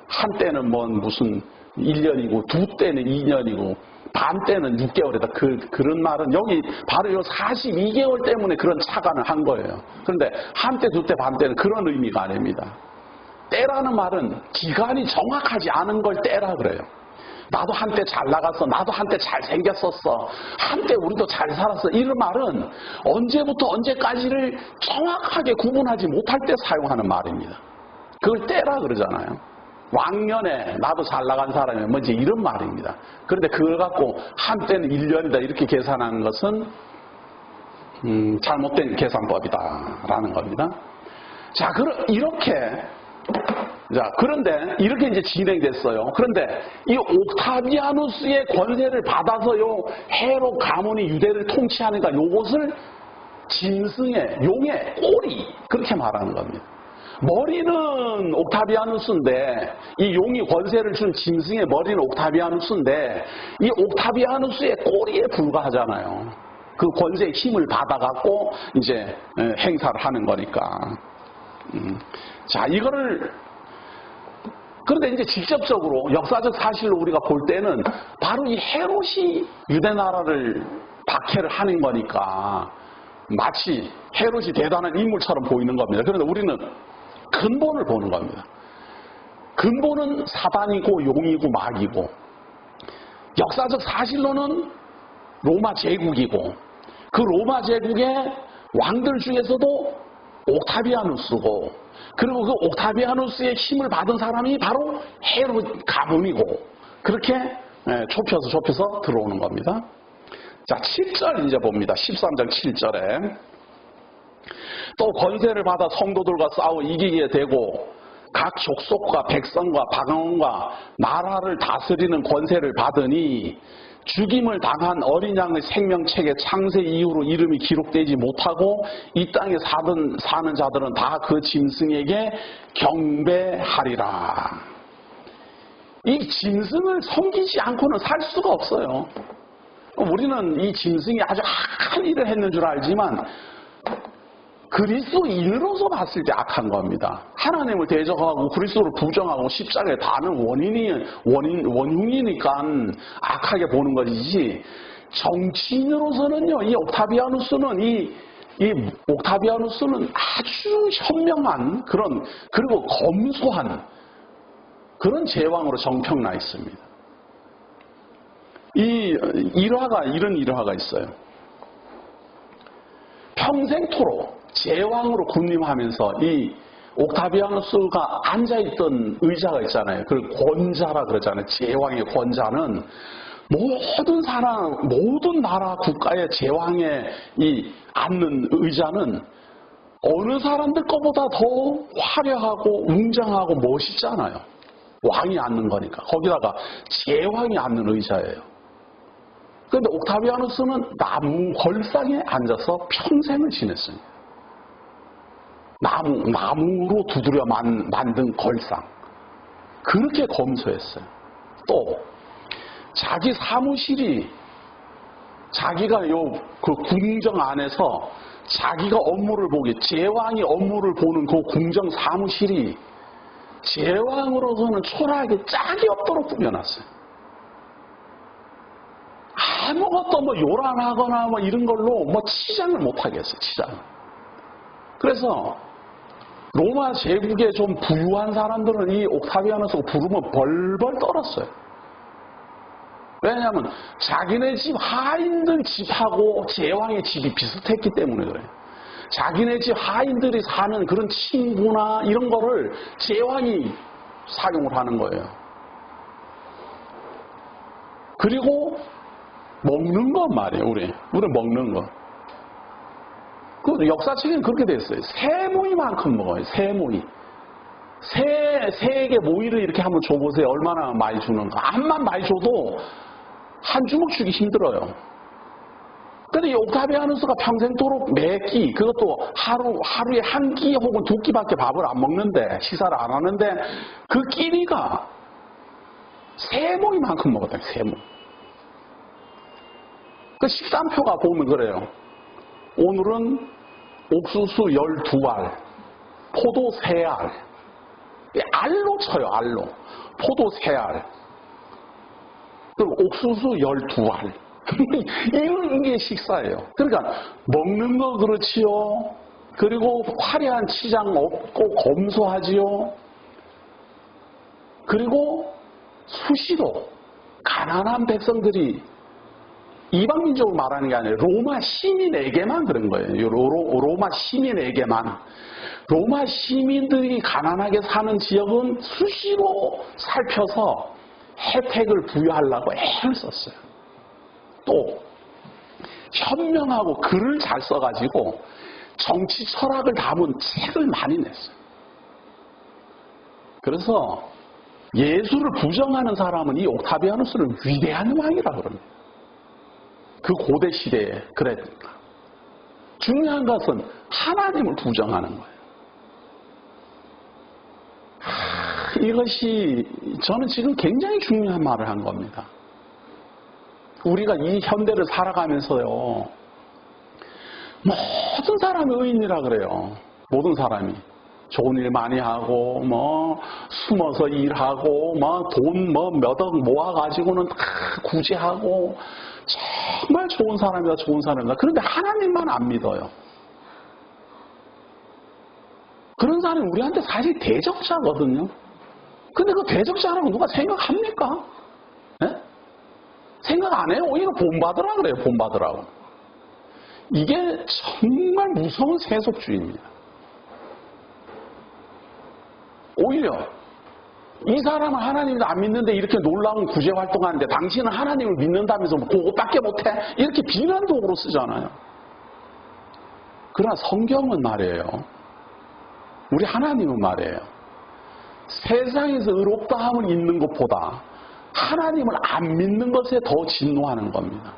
한때는 무슨 1년이고 두 때는 2년이고 반 때는 6개월이다. 그런 말은 여기 바로 이 42개월 때문에 그런 차관을 한 거예요. 그런데 한때, 두때, 반 때는 그런 의미가 아닙니다. 때라는 말은 기간이 정확하지 않은 걸 때라 그래요. 나도 한때 잘 나갔어. 나도 한때 잘 생겼었어. 한때 우리도 잘 살았어. 이런 말은 언제부터 언제까지를 정확하게 구분하지 못할 때 사용하는 말입니다. 그걸 때라 그러잖아요. 왕년에 나도 잘 나간 사람이 뭔지 이런 말입니다. 그런데 그걸 갖고 한때는 1년이다 이렇게 계산하는 것은 잘못된 계산법이다라는 겁니다. 자, 그런데 이렇게 이제 진행됐어요. 그런데 이 옥타비아누스의 권세를 받아서요 헤롯 가문이 유대를 통치하니까 요것을 짐승의 용의 꼬리 그렇게 말하는 겁니다. 머리는 옥타비아누스인데 이 용이 권세를 준 짐승의 머리는 옥타비아누스인데 이 옥타비아누스의 꼬리에 불과하잖아요. 그 권세의 힘을 받아갖고 이제 행사를 하는 거니까. 자, 그런데 이제 직접적으로 역사적 사실로 우리가 볼 때는 바로 이 헤롯이 유대나라를 박해를 하는 거니까 마치 헤롯이 대단한 인물처럼 보이는 겁니다. 그런데 우리는 근본을 보는 겁니다. 근본은 사단이고 용이고 마귀고 역사적 사실로는 로마 제국이고 그 로마 제국의 왕들 중에서도 옥타비아누스고 그리고 그 옥타비아누스의 힘을 받은 사람이 바로 헤롯 가문이고 그렇게 좁혀서 들어오는 겁니다. 자, 7절 이제 봅니다. 13장 7절에 또 권세를 받아 성도들과 싸워 이기게 되고 각 족속과 백성과 방언과 나라를 다스리는 권세를 받으니 죽임을 당한 어린 양의 생명책에 창세 이후로 이름이 기록되지 못하고 이 땅에 사는 자들은 다 그 짐승에게 경배하리라. 이 짐승을 섬기지 않고는 살 수가 없어요. 우리는 이 짐승이 아주 악한 일을 했는 줄 알지만 그리스도인으로서 봤을 때 악한 겁니다. 하나님을 대적하고 그리스도를 부정하고 십자가에 다는 원흉이니까 악하게 보는 것이지 정치인으로서는요, 이 옥타비아누스는 아주 현명한 그리고 검소한 그런 제왕으로 정평나 있습니다. 이런 일화가 있어요. 평생토록 제왕으로 군림하면서 이 옥타비아누스가 앉아있던 의자가 있잖아요. 그걸 권자라 그러잖아요. 제왕의 권자는 모든 나라 국가의 제왕의 앉는 의자는 어느 사람들 거보다 더 화려하고 웅장하고 멋있잖아요. 왕이 앉는 거니까. 거기다가 제왕이 앉는 의자예요. 그런데 옥타비아누스는 나무 걸상에 앉아서 평생을 지냈습니다. 나무로 두드려 만든 걸상. 그렇게 검소했어요. 또 자기 사무실이 자기가 그 궁정 안에서 자기가 업무를 제왕이 업무를 보는 그 궁정 사무실이 제왕으로서는 초라하게 짝이 없도록 꾸며놨어요. 아무것도 뭐 요란하거나 뭐 이런 걸로 뭐 치장을 못 하겠어요. 치장. 그래서 로마 제국에 좀 부유한 사람들은 이 옥타비아누스가 부르면 벌벌 떨었어요. 왜냐하면 자기네 집 하인들 집하고 제왕의 집이 비슷했기 때문에 그래요. 자기네 집 하인들이 사는 그런 친구나 이런 거를 제왕이 사용을 하는 거예요. 그리고 먹는 것 말이에요. 우리 먹는 거. 그 역사책에는 그렇게 돼 있어요. 새 모이만큼 먹어요. 새 모이. 새에게 모이를 이렇게 한번 줘보세요. 얼마나 많이 주는가. 암만 많이 줘도 한 주먹 주기 힘들어요. 근데 이 옥타비아누스가 평생토록 매 끼, 그것도 하루에 한 끼 혹은 두 끼밖에 밥을 안 먹는데, 식사를 안 하는데, 그 끼니가 새 모이만큼 먹었다. 새 모이. 그 식단표가 보면 그래요. 오늘은 옥수수 12알, 포도 3알. 알로 쳐요, 알로. 포도 3알. 그리고 옥수수 12알. 이게 식사예요. 그러니까 먹는 거 그렇지요. 그리고 화려한 치장 없고 검소하지요. 그리고 수시로 가난한 백성들이 이방민족을 말하는 게 아니라 로마 시민에게만 그런 거예요. 로마 시민에게만. 로마 시민들이 가난하게 사는 지역은 수시로 살펴서 혜택을 부여하려고 애를 썼어요. 또 현명하고 글을 잘 써가지고 정치 철학을 담은 책을 많이 냈어요. 그래서 예수를 부정하는 사람은 이 옥타비아누스를 위대한 왕이라 그럽니다. 그 고대 시대에 그랬으니까. 중요한 것은 하나님을 부정하는 거예요. 이것이 저는 지금 굉장히 중요한 말을 한 겁니다. 우리가 이 현대를 살아가면서요, 모든 사람이 의인이라 그래요. 모든 사람이. 좋은 일 많이 하고, 숨어서 일하고, 돈 몇 억 모아가지고는 다 구제하고, 정말 좋은 사람이다, 좋은 사람이다. 그런데 하나님만 안 믿어요. 그런 사람이 우리한테 사실 대적자거든요. 근데 그 대적자라고 누가 생각합니까? 네? 생각 안 해요. 오히려 본받으라 그래요. 본받으라고. 이게 정말 무서운 세속주의입니다. 오히려 이 사람은 하나님도 안 믿는데 이렇게 놀라운 구제 활동하는데 당신은 하나님을 믿는다면서 그것밖에 못해? 이렇게 비난도구로 쓰잖아요. 그러나 성경은 말이에요. 우리 하나님은 말이에요. 세상에서 의롭다함을 잊는 것보다 하나님을 안 믿는 것에 더 진노하는 겁니다.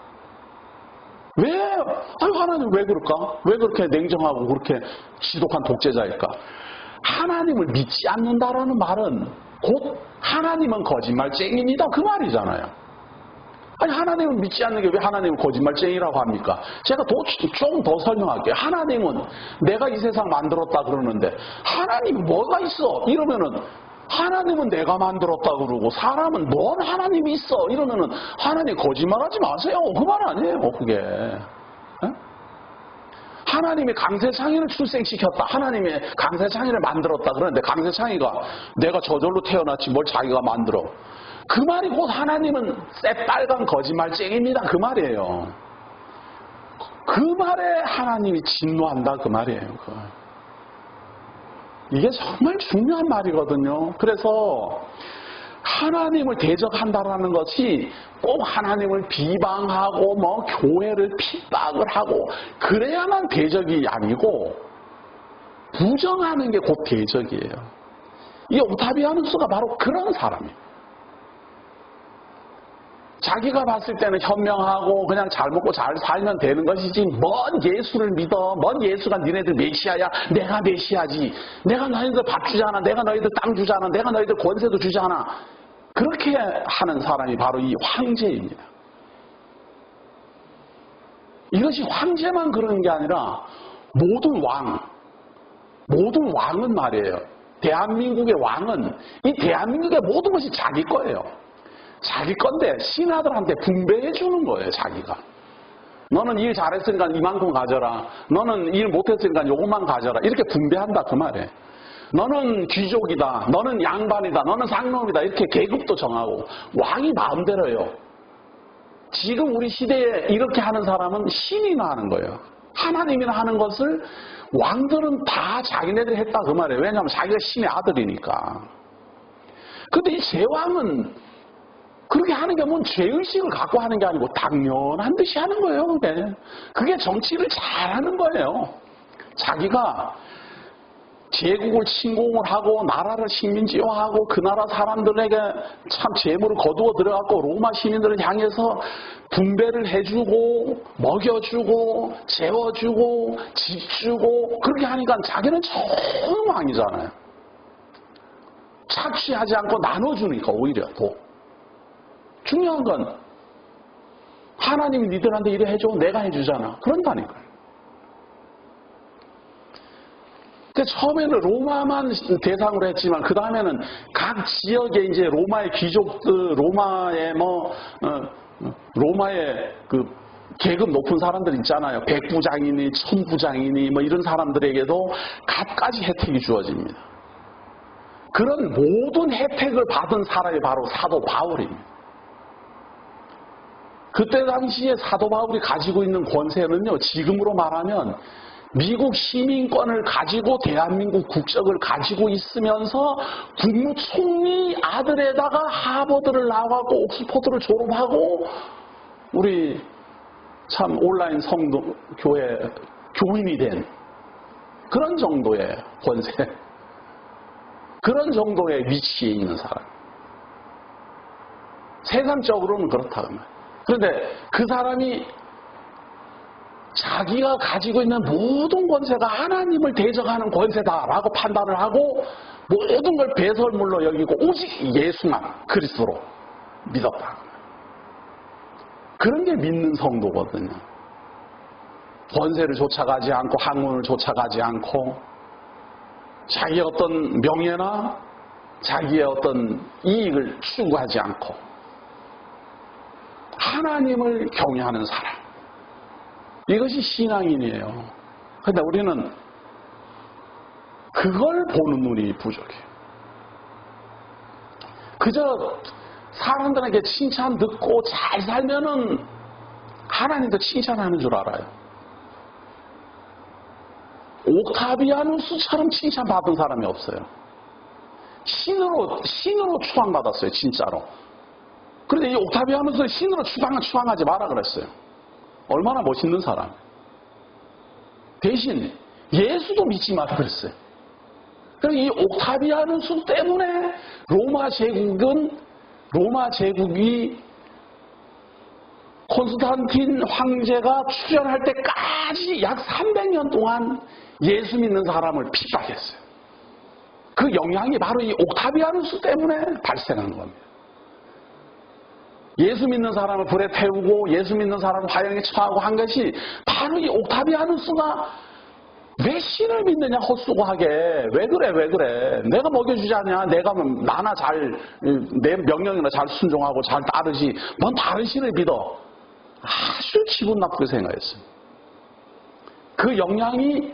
왜? 하나님 왜 그럴까? 왜 그렇게 냉정하고 그렇게 지독한 독재자일까? 하나님을 믿지 않는다라는 말은 곧 하나님은 거짓말쟁이입니다. 그 말이잖아요. 아니 하나님을 믿지 않는 게 왜 하나님을 거짓말쟁이라고 합니까? 제가 조금 더 설명할게요. 하나님은 내가 이 세상 만들었다 그러는데 하나님이 뭐가 있어? 이러면은 하나님은 내가 만들었다 그러고 사람은 뭔 하나님이 있어? 이러면은 하나님 거짓말하지 마세요. 그 말 아니에요. 그게. 에? 하나님이 강세창이를 출생시켰다. 하나님이 강세창이를 만들었다. 그러는데 강세창이가 내가 저절로 태어났지 뭘 자기가 만들어. 그 말이 곧 하나님은 새빨간 거짓말쟁이입니다. 그 말이에요. 그 말에 하나님이 진노한다. 그 말이에요. 이게 정말 중요한 말이거든요. 그래서 하나님을 대적한다라는 것이 꼭 하나님을 비방하고 교회를 핍박을 하고 그래야만 대적이 아니고 부정하는 게 곧 대적이에요. 이 옥타비아누스가 바로 그런 사람이에요. 자기가 봤을 때는 현명하고 그냥 잘 먹고 잘 살면 되는 것이지 뭔 예수를 믿어. 뭔 예수가 니네들 메시아야. 내가 메시아지. 내가 너희들 밥 주잖아. 내가 너희들 땅 주잖아. 내가 너희들 권세도 주잖아. 그렇게 하는 사람이 바로 이 황제입니다. 이것이 황제만 그러는 게 아니라 모든 왕은 말이에요. 대한민국의 왕은 이 대한민국의 모든 것이 자기 거예요. 자기 건데 신하들한테 분배해 주는 거예요, 자기가. 너는 일 잘했으니까 이만큼 가져라. 너는 일 못했으니까 요것만 가져라. 이렇게 분배한다 그 말이에요. 너는 귀족이다. 너는 양반이다. 너는 상놈이다. 이렇게 계급도 정하고 왕이 마음대로요. 지금 우리 시대에 이렇게 하는 사람은 신이나 하는 거예요. 하나님이나 하는 것을 왕들은 다 자기네들이 했다 그 말이에요. 왜냐하면 자기가 신의 아들이니까. 근데 이 제왕은 그렇게 하는 게 뭔 죄의식을 갖고 하는 게 아니고 당연한 듯이 하는 거예요. 그게 정치를 잘하는 거예요. 자기가 제국을 침공을 하고 나라를 식민지화하고 그 나라 사람들에게 참 재물을 거두어 들어갖고 로마 시민들을 향해서 분배를 해주고 먹여주고 재워주고 집 주고 그렇게 하니까 자기는 좋은 왕이잖아요. 착취하지 않고 나눠주니까 오히려 더 중요한 건 하나님이 니들한테 이래 해줘 내가 해주잖아. 그런다니까요. 처음에는 로마만 대상으로 했지만 그 다음에는 각 지역에 이제 로마의 귀족들, 로마의 그 계급 높은 사람들 있잖아요. 백부장이니 천부장이니 뭐 이런 사람들에게도 갖가지 혜택이 주어집니다. 그런 모든 혜택을 받은 사람이 바로 사도 바울입니다. 그때 당시에 사도 바울이 가지고 있는 권세는요, 지금으로 말하면 미국 시민권을 가지고 대한민국 국적을 가지고 있으면서 국무총리 아들에다가 하버드를 나와고 옥스퍼드를 졸업하고 우리 참 온라인 성도 교회 교인이 된 그런 정도의 권세, 그런 정도의 위치에 있는 사람. 세상적으로는 그렇다. 그런데 그 사람이 자기가 가지고 있는 모든 권세가 하나님을 대적하는 권세다라고 판단을 하고 모든 걸 배설물로 여기고 오직 예수만 그리스도로 믿었다. 그런 게 믿는 성도거든요. 권세를 쫓아가지 않고 학문을 쫓아가지 않고 자기의 어떤 명예나 자기의 어떤 이익을 추구하지 않고 하나님을 경외하는 사람. 이것이 신앙인이에요. 그런데 우리는 그걸 보는 눈이 부족해요. 그저 사람들에게 칭찬 듣고 잘 살면은 하나님도 칭찬하는 줄 알아요. 옥타비아누스처럼 칭찬받은 사람이 없어요. 신으로 추앙받았어요, 진짜로. 그런데 이 옥타비아누스 신으로 추앙하지 마라 그랬어요. 얼마나 멋있는 사람. 대신 예수도 믿지 마라 그랬어요. 그래서 이 옥타비아누스 때문에 로마 제국이 콘스탄틴 황제가 출현할 때까지 약 300년 동안 예수 믿는 사람을 핍박했어요. 그 영향이 바로 이 옥타비아누스 때문에 발생한 겁니다. 예수 믿는 사람을 불에 태우고 예수 믿는 사람을 화형에 처하고 한 것이 바로 이 옥타비아누스가 왜 신을 믿느냐 헛수고하게 왜 그래 내가 먹여주지 않냐 내가 나나 내 명령이나 잘 순종하고 잘 따르지 넌 다른 신을 믿어. 아주 기분 나쁘게 생각했어요. 그 영향이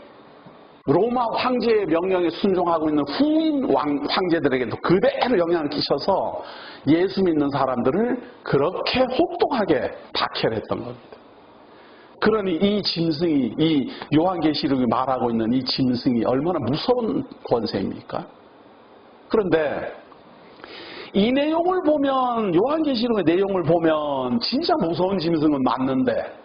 로마 황제의 명령에 순종하고 있는 후인 황제들에게도 그대로 영향을 끼쳐서 예수 믿는 사람들을 그렇게 혹독하게 박해했던 겁니다. 그러니 이 짐승이, 이 요한계시록이 말하고 있는 이 짐승이 얼마나 무서운 권세입니까? 그런데 이 내용을 보면, 요한계시록의 내용을 보면 진짜 무서운 짐승은 맞는데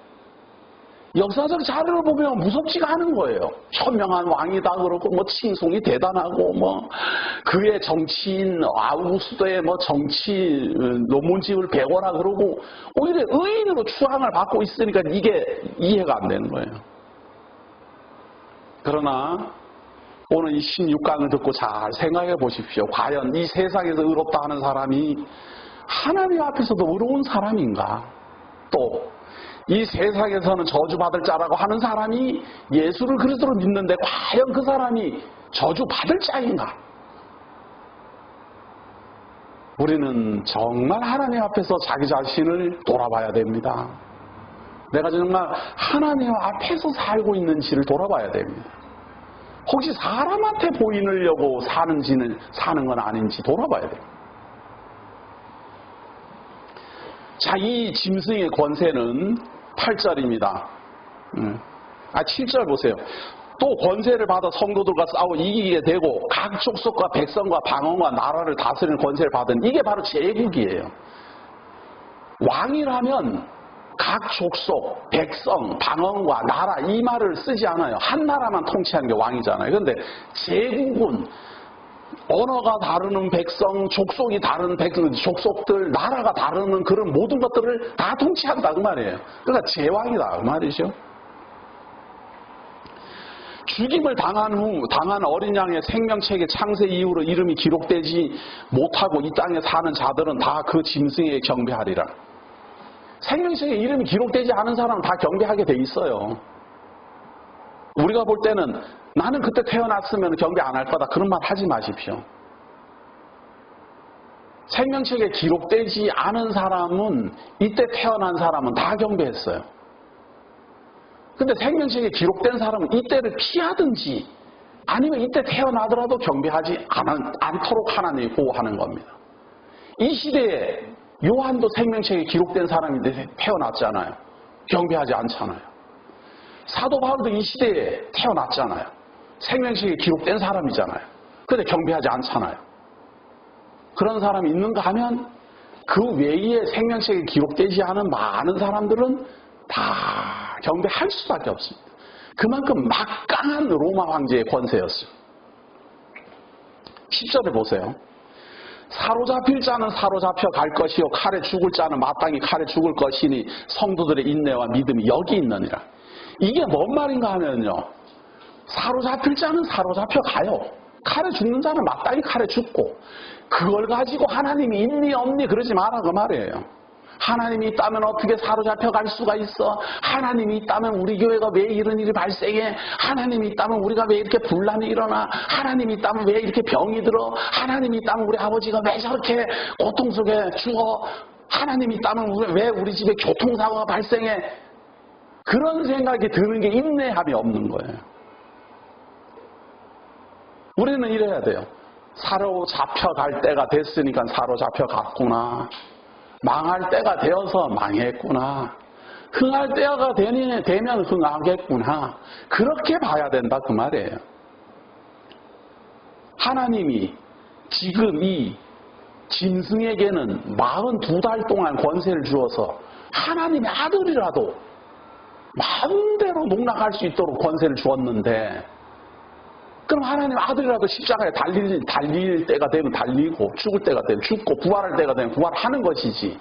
역사적 자료를 보면 무섭지가 않은 거예요. 현명한 왕이다 그러고 뭐 칭송이 대단하고 뭐 그의 정치인 아우구스도의 뭐 정치 논문집을 배워라 그러고 오히려 의인으로 추앙을 받고 있으니까 이게 이해가 안 되는 거예요. 그러나 오늘 이 16강을 듣고 잘 생각해 보십시오. 과연 이 세상에서 의롭다 하는 사람이 하나님 앞에서도 의로운 사람인가? 또 이 세상에서는 저주받을 자라고 하는 사람이 예수를 그리스도로 믿는데 과연 그 사람이 저주받을 자인가? 우리는 정말 하나님 앞에서 자기 자신을 돌아봐야 됩니다. 내가 정말 하나님 앞에서 살고 있는지를 돌아봐야 됩니다. 혹시 사람한테 보이려고 사는 건 아닌지 돌아봐야 돼요. 자, 이 짐승의 권세는 8절입니다. 7절 보세요. 또 권세를 받아 성도들과 싸워 이기게 되고 각 족속과 백성과 방언과 나라를 다스리는 권세를 받은 이게 바로 제국이에요. 왕이라면 각 족속, 백성, 방언과 나라 이 말을 쓰지 않아요. 한 나라만 통치하는 게 왕이잖아요. 그런데 제국은 언어가 다르는 백성, 족속이 다른 족속들, 나라가 다르는 그런 모든 것들을 다 통치한다 그 말이에요. 그러니까 제왕이다 그 말이죠. 죽임을 당한 어린 양의 생명책의 창세 이후로 이름이 기록되지 못하고 이 땅에 사는 자들은 다 그 짐승에 경배하리라. 생명책에 이름이 기록되지 않은 사람은 다 경배하게 돼 있어요. 우리가 볼 때는 나는 그때 태어났으면 경배 안 할 거다 그런 말 하지 마십시오. 생명책에 기록되지 않은 사람은 이때 태어난 사람은 다 경배했어요. 근데 생명책에 기록된 사람은 이때를 피하든지 아니면 이때 태어나더라도 경배하지 않도록 하나님이 보호하는 겁니다. 이 시대에 요한도 생명책에 기록된 사람인데 태어났잖아요. 경배하지 않잖아요. 사도 바울도 이 시대에 태어났잖아요. 생명책에 기록된 사람이잖아요. 그런데 경배하지 않잖아요. 그런 사람이 있는가 하면 그 외에 생명책에 기록되지 않은 많은 사람들은 다 경배할 수밖에 없습니다. 그만큼 막강한 로마 황제의 권세였어요. 10절에 보세요. 사로잡힐 자는 사로잡혀 갈 것이요 칼에 죽을 자는 마땅히 칼에 죽을 것이니 성도들의 인내와 믿음이 여기 있느니라. 이게 뭔 말인가 하면요. 사로잡힐 자는 사로잡혀 가요. 칼에 죽는 자는 마땅히 칼에 죽고 그걸 가지고 하나님이 있니 없니 그러지 마라 그 말이에요. 하나님이 있다면 어떻게 사로잡혀 갈 수가 있어? 하나님이 있다면 우리 교회가 왜 이런 일이 발생해? 하나님이 있다면 우리가 왜 이렇게 분란이 일어나? 하나님이 있다면 왜 이렇게 병이 들어? 하나님이 있다면 우리 아버지가 왜 저렇게 고통 속에 죽어? 하나님이 있다면 왜 우리 집에 교통사고가 발생해? 그런 생각이 드는 게 인내함이 없는 거예요. 우리는 이래야 돼요. 사로잡혀 갈 때가 됐으니까 사로잡혀 갔구나. 망할 때가 되어서 망했구나. 흥할 때가 되면 흥하겠구나. 그렇게 봐야 된다 그 말이에요. 하나님이 지금 이 짐승에게는 42달 동안 권세를 주어서 하나님의 아들이라도 마음대로 농락할 수 있도록 권세를 주었는데 그럼 하나님 아들이라도 십자가에 달릴 때가 되면 달리고 죽을 때가 되면 죽고 부활할 때가 되면 부활하는 것이지.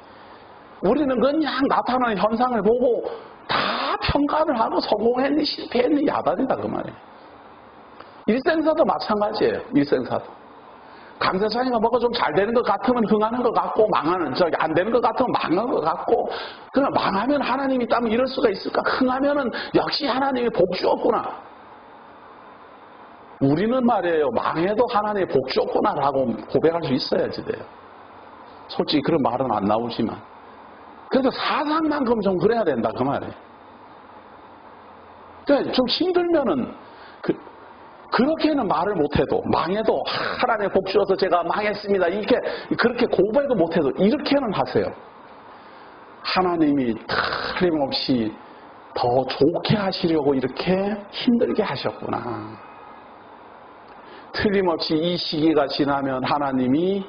우리는 그냥 나타나는 현상을 보고 다 평가를 하고 성공했니 실패했니 야단이다 그 말이에요. 일생사도 마찬가지예요. 일생사도. 강세찬이가 뭐가 좀 잘 되는 것 같으면 흥하는 것 같고 안 되는 것 같으면 망하는 것 같고 그냥 망하면 하나님이 있다면 이럴 수가 있을까? 흥하면은 역시 하나님이 복 주었구나. 우리는 말이에요. 망해도 하나님의 복 줬구나라고 고백할 수 있어야지 돼요. 솔직히 그런 말은 안 나오지만. 그래도 사상만큼 좀 그래야 된다 그 말이에요. 그러니까 좀 힘들면은 그렇게는 말을 못해도 망해도 하나님의 복 주어서 제가 망했습니다. 그렇게 고백을 못해도 이렇게는 하세요. 하나님이 틀림없이 더 좋게 하시려고 이렇게 힘들게 하셨구나. 틀림없이 이 시기가 지나면 하나님이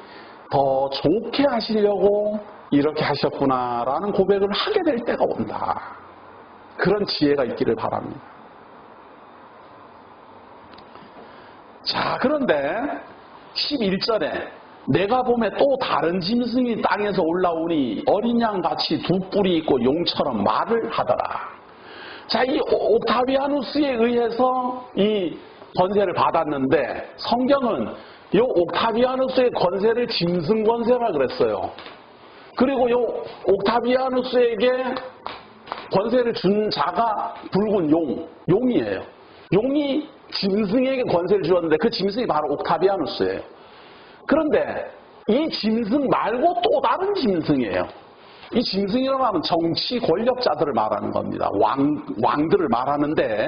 더 좋게 하시려고 이렇게 하셨구나라는 고백을 하게 될 때가 온다. 그런 지혜가 있기를 바랍니다. 자, 그런데 11절에 내가 보매 또 다른 짐승이 땅에서 올라오니 어린 양같이 두 뿔이 있고 용처럼 말을 하더라. 자, 이 옥타비아누스에 의해서 이 권세를 받았는데 성경은 이 옥타비아누스의 권세를 짐승 권세라 그랬어요. 그리고 이 옥타비아누스에게 권세를 준 자가 붉은 용이에요. 용이 짐승에게 권세를 주었는데 그 짐승이 바로 옥타비아누스예요. 그런데 이 짐승 말고 또 다른 짐승이에요. 이 짐승이라고 하면 정치 권력자들을 말하는 겁니다. 왕들을 말하는데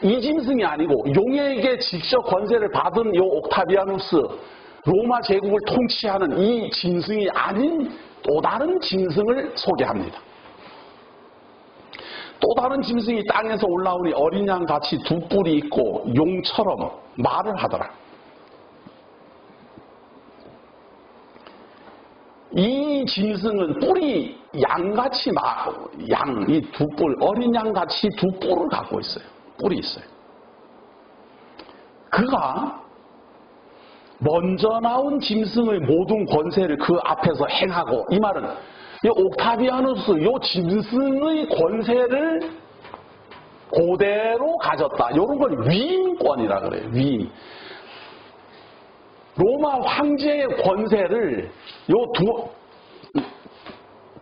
이 짐승이 아니고 용에게 직접 권세를 받은 이 옥타비아누스, 로마 제국을 통치하는 이 짐승이 아닌 또 다른 짐승을 소개합니다. 또 다른 짐승이 땅에서 올라오니 어린 양같이 두 뿔이 있고 용처럼 말을 하더라. 이 짐승은 뿔이 양같이 이 두 뿔, 어린 양같이 두 뿔을 갖고 있어요. 뿔이 있어요. 그가 먼저 나온 짐승의 모든 권세를 그 앞에서 행하고, 이 말은 이 옥타비아누스 이 짐승의 권세를 그대로 가졌다. 이런 걸 위임권이라 그래요. 위임. 로마 황제의 권세를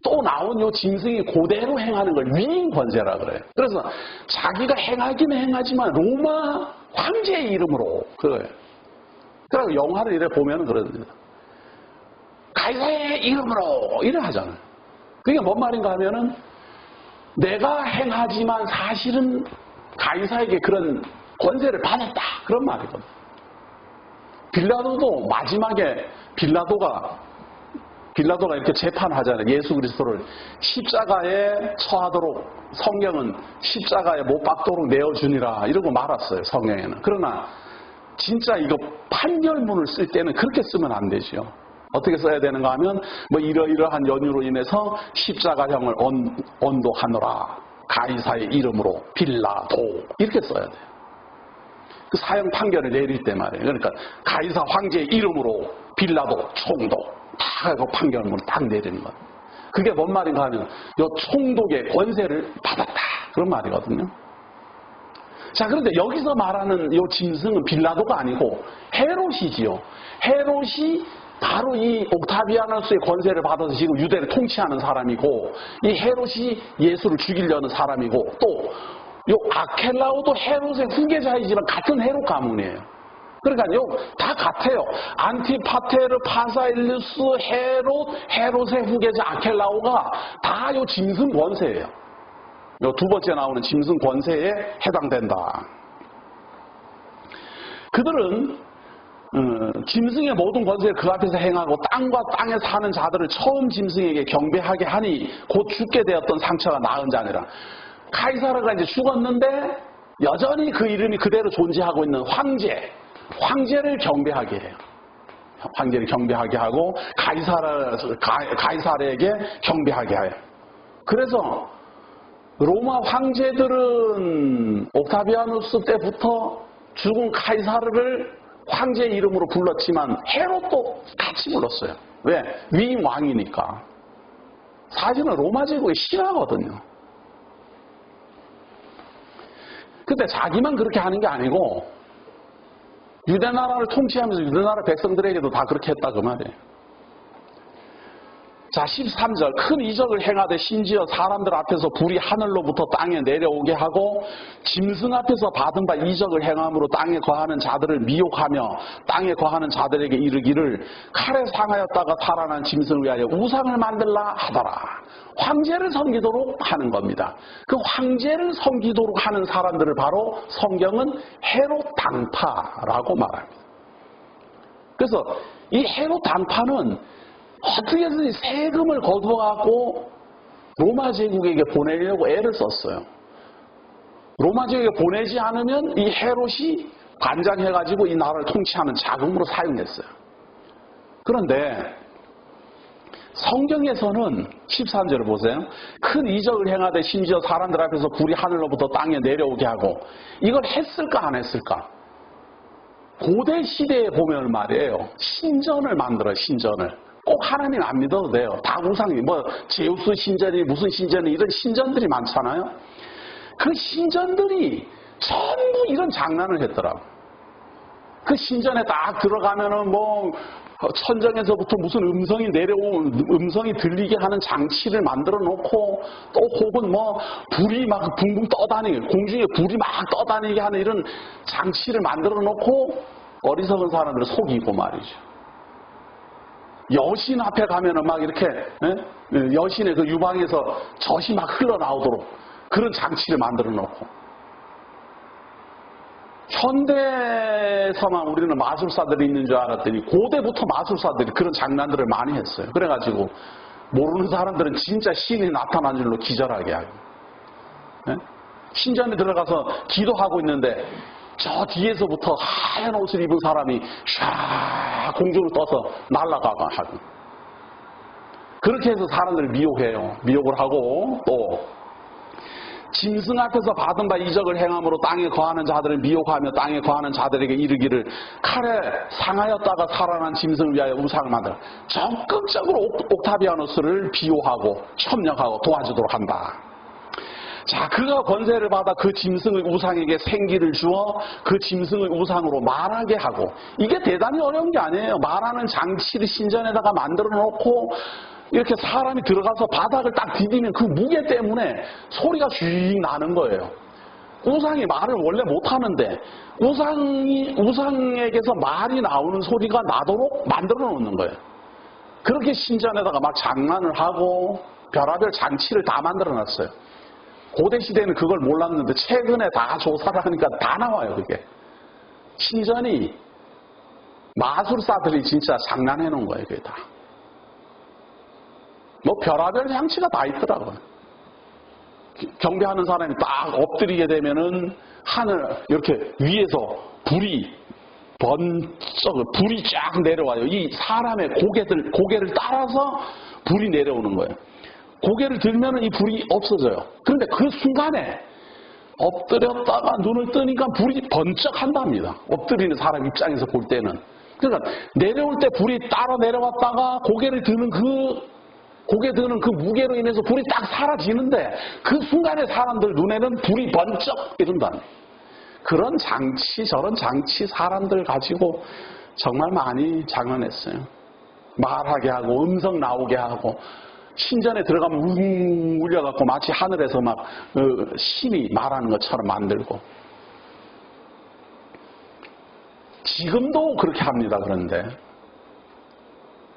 또 나온 요 짐승이 그대로 행하는 걸 위임 권세라 그래요. 그래서 자기가 행하긴 행하지만 로마 황제의 이름으로 그래요. 그래서 영화를 이래 보면 그럽니다. 가이사의 이름으로 이래 하잖아요. 그게 뭔 말인가 하면은 내가 행하지만 사실은 가이사에게 그런 권세를 받았다. 그런 말이거든요. 빌라도도 마지막에 빌라도가 이렇게 재판하잖아요. 예수 그리스도를 십자가에 처하도록, 성경은 십자가에 못 박도록 내어주니라 이러고 말았어요. 성경에는. 그러나 진짜 이거 판결문을 쓸 때는 그렇게 쓰면 안 되죠. 어떻게 써야 되는가 하면 뭐 이러이러한 연유로 인해서 십자가형을 언도하노라 가이사의 이름으로 빌라도 이렇게 써야 돼요. 그 사형 판결을 내릴 때 말이에요. 그러니까 가이사 황제의 이름으로 빌라도 총독 다 하고 판결문을 딱 내리는 거예요. 그게 뭔 말인가 하면 이 총독의 권세를 받았다 그런 말이거든요. 자, 그런데 여기서 말하는 이 짐승은 빌라도가 아니고 헤롯이지요. 헤롯이 바로 이 옥타비아누스의 권세를 받아서 지금 유대를 통치하는 사람이고, 이 헤롯이 예수를 죽이려는 사람이고, 또 이 아켈라오도 헤롯의 후계자이지만 같은 헤롯 가문이에요. 그러니까요, 다 같아요. 안티파테르, 파사일루스, 헤롯의 후계자 아켈라오가 다 이 짐승 권세예요. 요 두 번째 나오는 짐승 권세에 해당된다. 그들은 짐승의 모든 권세를 그 앞에서 행하고 땅과 땅에 사는 자들을 처음 짐승에게 경배하게 하니 곧 죽게 되었던 상처가 나은 자니라. 카이사르가 이제 죽었는데 여전히 그 이름이 그대로 존재하고 있는 황제를 경배하게 해요. 황제를 경배하게 하고 가이사르에게 경배하게 해요. 그래서 로마 황제들은 옥타비아누스 때부터 죽은 카이사르를 황제 이름으로 불렀지만 헤롯도 같이 불렀어요. 왜? 위임 왕이니까. 사실은 로마 제국의 신하거든요. 근데 자기만 그렇게 하는 게 아니고 유대나라를 통치하면서 유대나라 백성들에게도 다 그렇게 했다 그 말이에요. 자, 13절 큰 이적을 행하되 심지어 사람들 앞에서 불이 하늘로부터 땅에 내려오게 하고 짐승 앞에서 받은 바 이적을 행함으로 땅에 거하는 자들을 미혹하며 땅에 거하는 자들에게 이르기를 칼에 상하였다가 살아난 짐승을 위하여 우상을 만들라 하더라. 황제를 섬기도록 하는 겁니다. 그 황제를 섬기도록 하는 사람들을 바로 성경은 헤롯 당파라고 말합니다. 그래서 이 헤롯 당파는 어떻게든 세금을 거두어갖고 로마 제국에게 보내려고 애를 썼어요. 로마 제국에 보내지 않으면 이 헤롯이 관장해가지고 이 나라를 통치하는 자금으로 사용했어요. 그런데 성경에서는 13절을 보세요. 큰 이적을 행하되 심지어 사람들 앞에서 불이 하늘로부터 땅에 내려오게 하고 이걸 했을까 안 했을까? 고대 시대에 보면 말이에요. 신전을 만들어요. 신전을. 꼭 하나님 안 믿어도 돼요. 다 우상이 뭐 제우스 신전이 무슨 신전이 이런 신전들이 많잖아요. 그 신전들이 전부 이런 장난을 했더라고. 그 신전에 딱 들어가면은 뭐 천정에서부터 무슨 음성이 내려오는 음성이 들리게 하는 장치를 만들어 놓고 또 혹은 뭐 불이 막 붕붕 떠다니게 공중에 불이 막 떠다니게 하는 이런 장치를 만들어 놓고 어리석은 사람들을 속이고 말이죠. 여신 앞에 가면은 막 이렇게 여신의 그 유방에서 젖이 막 흘러나오도록 그런 장치를 만들어 놓고, 현대에서만 우리는 마술사들이 있는 줄 알았더니 고대부터 마술사들이 그런 장난들을 많이 했어요. 그래가지고 모르는 사람들은 진짜 신이 나타난 줄로 기절하게 하고, 신전에 들어가서 기도하고 있는데 저 뒤에서부터 하얀 옷을 입은 사람이 샤 공중을 떠서 날아가고 하고, 그렇게 해서 사람들을 미혹해요. 미혹을 하고, 또 짐승 앞에서 받은 바 이적을 행함으로 땅에 거하는 자들을 미혹하며 땅에 거하는 자들에게 이르기를 칼에 상하였다가 살아난 짐승을 위하여 우상을 만들어 적극적으로 옥타비아누스를 비호하고 협력하고 도와주도록 한다. 자, 그가 권세를 받아 그 짐승의 우상에게 생기를 주어 그 짐승의 우상으로 말하게 하고, 이게 대단히 어려운 게 아니에요. 말하는 장치를 신전에다가 만들어 놓고 이렇게 사람이 들어가서 바닥을 딱 디디면 그 무게 때문에 소리가 쥐익 나는 거예요. 우상이 말을 원래 못하는데 우상에게서 말이 나오는 소리가 나도록 만들어 놓는 거예요. 그렇게 신전에다가 막 장난을 하고 별의별 장치를 다 만들어 놨어요. 고대 시대는 그걸 몰랐는데 최근에 다 조사를 하니까 다 나와요. 그게 신전이 마술사들이 진짜 장난해 놓은 거예요. 그게 다. 뭐 별의별 장치가 다 있더라고요. 경배하는 사람이 딱 엎드리게 되면은 하늘 이렇게 위에서 불이 쫙 내려와요. 이 사람의 고개를 따라서 불이 내려오는 거예요. 고개를 들면은 이 불이 없어져요. 그런데 그 순간에 엎드렸다가 눈을 뜨니까 불이 번쩍한답니다. 엎드리는 사람 입장에서 볼 때는. 그러니까 내려올 때 불이 따라 내려왔다가 고개 드는 그 무게로 인해서 불이 딱 사라지는데 그 순간에 사람들 눈에는 불이 번쩍 이른다. 그런 장치, 저런 장치 사람들 가지고 정말 많이 장난했어요. 말하게 하고 음성 나오게 하고, 신전에 들어가면 웅 울려갖고 마치 하늘에서 막 신이 말하는 것처럼 만들고. 지금도 그렇게 합니다. 그런데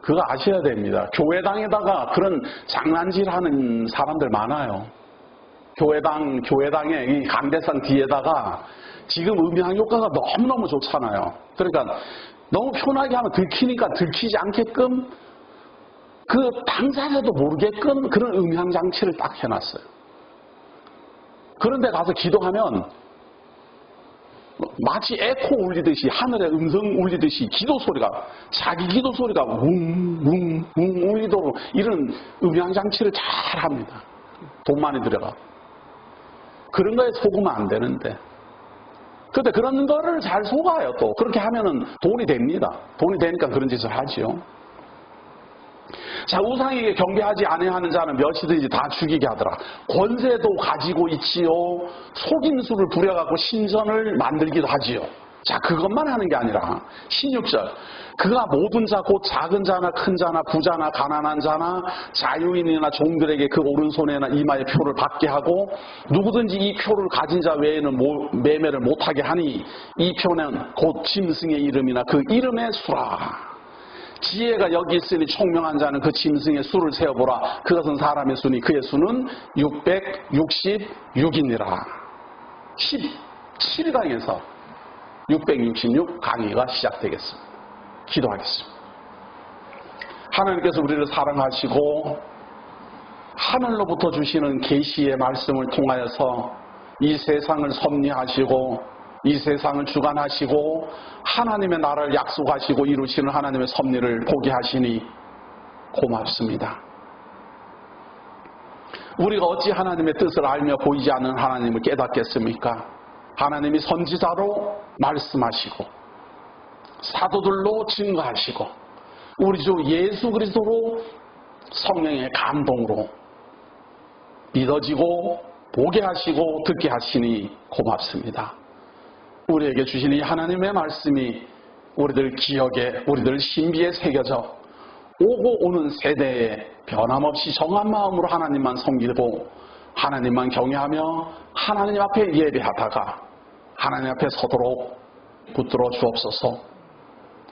그거 아셔야 됩니다. 교회당에다가 그런 장난질하는 사람들 많아요. 교회당에 이 강대상 뒤에다가 지금 음향 효과가 너무너무 좋잖아요. 그러니까 너무 편하게 하면 들키니까 들키지 않게끔 그 당사자도 모르게끔 그런 음향 장치를 딱 해놨어요. 그런데 가서 기도하면 마치 에코 울리듯이, 하늘에 음성 울리듯이 자기 기도 소리가 웅웅웅 울리도록 이런 음향 장치를 잘 합니다. 돈 많이 들어가. 그런 거에 속으면 안 되는데. 근데 그런 거를 잘 속아요. 또 그렇게 하면은 돈이 됩니다. 돈이 되니까 그런 짓을 하지요. 자, 우상에게 경배하지 아니하는 자는 몇이든지 다 죽이게 하더라. 권세도 가지고 있지요. 속임수를 부려갖고 신전을 만들기도 하지요. 자, 그것만 하는 게 아니라 16절, 그가 모든 자 곧 작은 자나 큰 자나 부자나 가난한 자나 자유인이나 종들에게 그 오른손에나 이마에 표를 받게 하고, 누구든지 이 표를 가진 자 외에는 매매를 못하게 하니, 이 표는 곧 짐승의 이름이나 그 이름의 수라. 지혜가 여기 있으니 총명한 자는 그 짐승의 수를 세어보라. 그것은 사람의 수니 그의 수는 666이니라. 17강에서 666 강의가 시작되겠습니다. 기도하겠습니다. 하나님께서 우리를 사랑하시고 하늘로부터 주시는 계시의 말씀을 통하여서 이 세상을 섭리하시고 이 세상을 주관하시고 하나님의 나라를 약속하시고 이루시는 하나님의 섭리를 보게 하시니 고맙습니다. 우리가 어찌 하나님의 뜻을 알며 보이지 않는 하나님을 깨닫겠습니까? 하나님이 선지자로 말씀하시고 사도들로 증거하시고 우리 주 예수 그리스도로 성령의 감동으로 믿어지고 보게 하시고 듣게 하시니 고맙습니다. 우리에게 주신 이 하나님의 말씀이 우리들 기억에, 우리들 신비에 새겨져 오고 오는 세대에 변함없이 정한 마음으로 하나님만 섬기고 하나님만 경외하며 하나님 앞에 예배하다가 하나님 앞에 서도록 붙들어 주옵소서.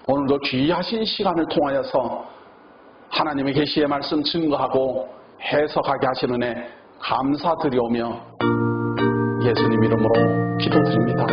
오늘도 귀하신 시간을 통하여서 하나님의 계시의 말씀 증거하고 해석하게 하시는 애 감사드리오며 예수님 이름으로 기도드립니다.